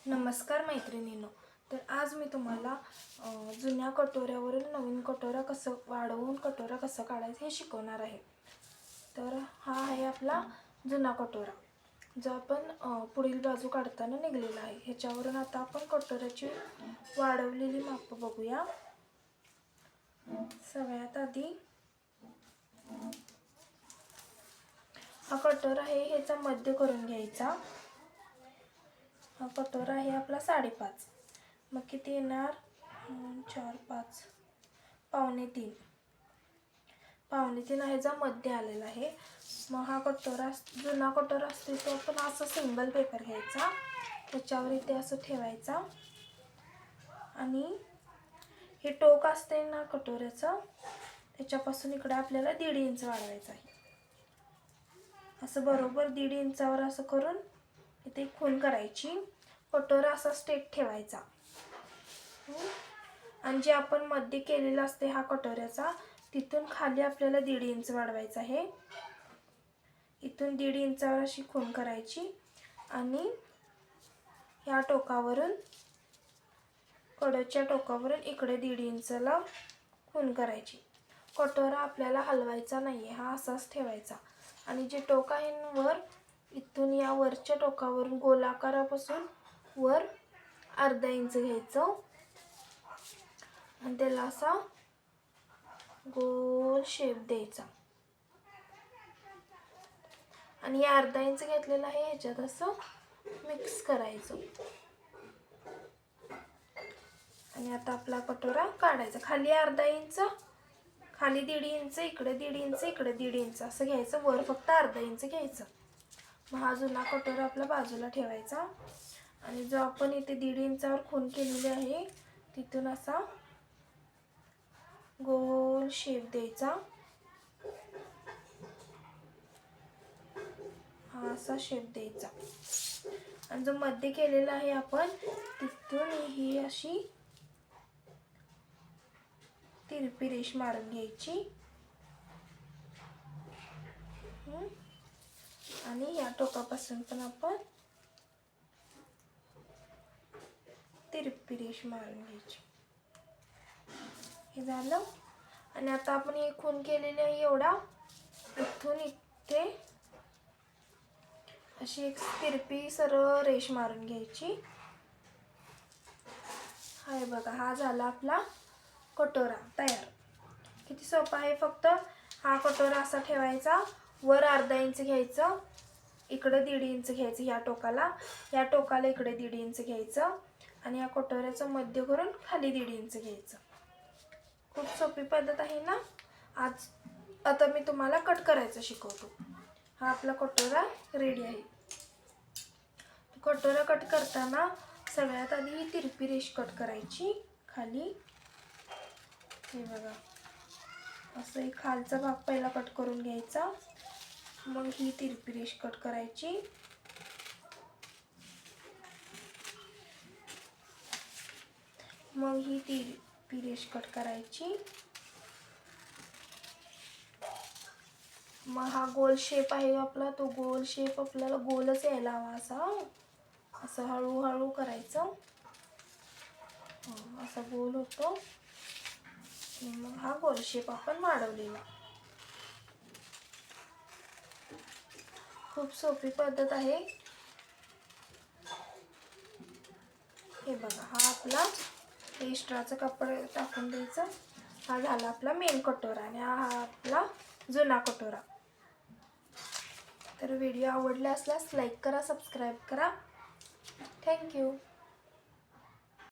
नमस्कार मैत्रिणींनो. तर आज मी तुम्हाला जुन्या कटोऱ्यावरून नवीन कटोरा कसं वाढवून कटोरा कसं काढायचं हे शिकवणार आहे. तर हा आहे आपला जुना कटोरा, जो आपण पुढील बाजू काढताना निघलेला आहे. ह्याच्यावरून आता आपण कटोऱ्याची वाढवलेली माप बघूया. सगळ्यात आधी हा कटोरा आहे, ह्याचा मध्य करून घ्यायचा. हा कटोरा आहे आपला 5.5. मग किती येणार? 4, 5, पावणे 3. पावणे 3 आहे जा मध्य आलेला आहे. मग हा कटोरा जुना कटोरा असतो तो आपण असं सिंगल पेपर घ्यायचा, त्याच्यावर इथे असं ठेवायचा आणि हे टोक असते ना कटोऱ्याचं, त्याच्यापासून इकडे आपल्याला 1.5 इंच वाढवायचं आहे. असं बरोबर 1.5 इंचावर असं करून इथे खून करायची. कटोरा असा स्ट्रेट ठेवायचा आणि जे आपण मध्य केलेलं असते हा कटोऱ्याचा, तिथून खाली आपल्याला 1.5 इंच वाढवायचं आहे. इथून 1.5 इंचावर अशी खून करायची आणि ह्या टोकावरून कडेच्या टोकावरून इकडे 1.5 इंचला खून करायची. कटोरा आपल्याला हलवायचा नाही आहे, हा असाच ठेवायचा. आणि जे टोक आहे वर, इथून या वरच्या टोकावरून गोलाकारापासून वर 1/2 इंच घ्यायचं आणि त्याला असा गोल शेप द्यायचा. आणि हे 1/2 इंच घेतलेलं आहे ह्याच्यात असं मिक्स करायचं. आणि आता आपला कटोरा काढायचा. खाली 1/2 इंच, खाली 1.5 इंच, इकडे 1.5 इंच, इकडे 1.5 इंच असं घ्यायचं. वर फक्त 1/2 इंच घ्यायचं. मग हा जुना कटोरा आपला बाजूला ठेवायचा आणि जो आपण इथे 1.5 इंचावर खून केलेली आहे तिथून असा गोल शेप द्यायचा. हा असा शेप द्यायचा आणि जो मध्य केलेला आहे आपण तिथून ही अशी तिरपी रेष मारून घ्यायची आणि या टोकापासून पण आपण तिरपी रेष मारून घ्यायची. हे झालं. आणि आता आपण हे खून केलेले आहे एवढा, इथून इथे अशी एक तिरपी सरळ रेष मारून घ्यायची. हाय बघा, हा झाला आपला कटोरा तयार. किती सोपा आहे. फक्त हा कटोरा असा ठेवायचा, वर 1/2 इंच घ्यायचं, इकडे 1.5 इंच घ्यायचं या टोकाला इकडे 1.5 इंच घ्यायचं आणि या कटोऱ्याचं मध्य करून खाली 1.5 इंच घ्यायचं. खूप सोपी पद्धत आहे ना. आता मी तुम्हाला कट करायचं शिकवतो. हा आपला कटोरा रेडी आहे. कटोरा कट करताना सगळ्यात आधी ही तिरपी रेष कट करायची खाली. हे बघा, असं एक खालचा भाग पहिला कट करून घ्यायचा, मग ही तिरपी रेष कट करायची. मग ही तिरपी रेष कट करायची. मग हा गोल शेप आहे आपला, तो गोल शेप आपल्याला गोलच यायला हवा असं हळूहळू करायचं. असा गोल होतो. मग हा गोल शेप आपण वाढवलेला. खूप सोपी पद्धत आहे. हे बघा, हा आपला एक्स्ट्राचं कपडा टाकून द्यायचं. हा झाला आपला मेन कटोरा आणि हा आपला जुना कटोरा. तर व्हिडिओ आवडला असल्यास लाईक करा, सबस्क्राईब करा. थँक्यू.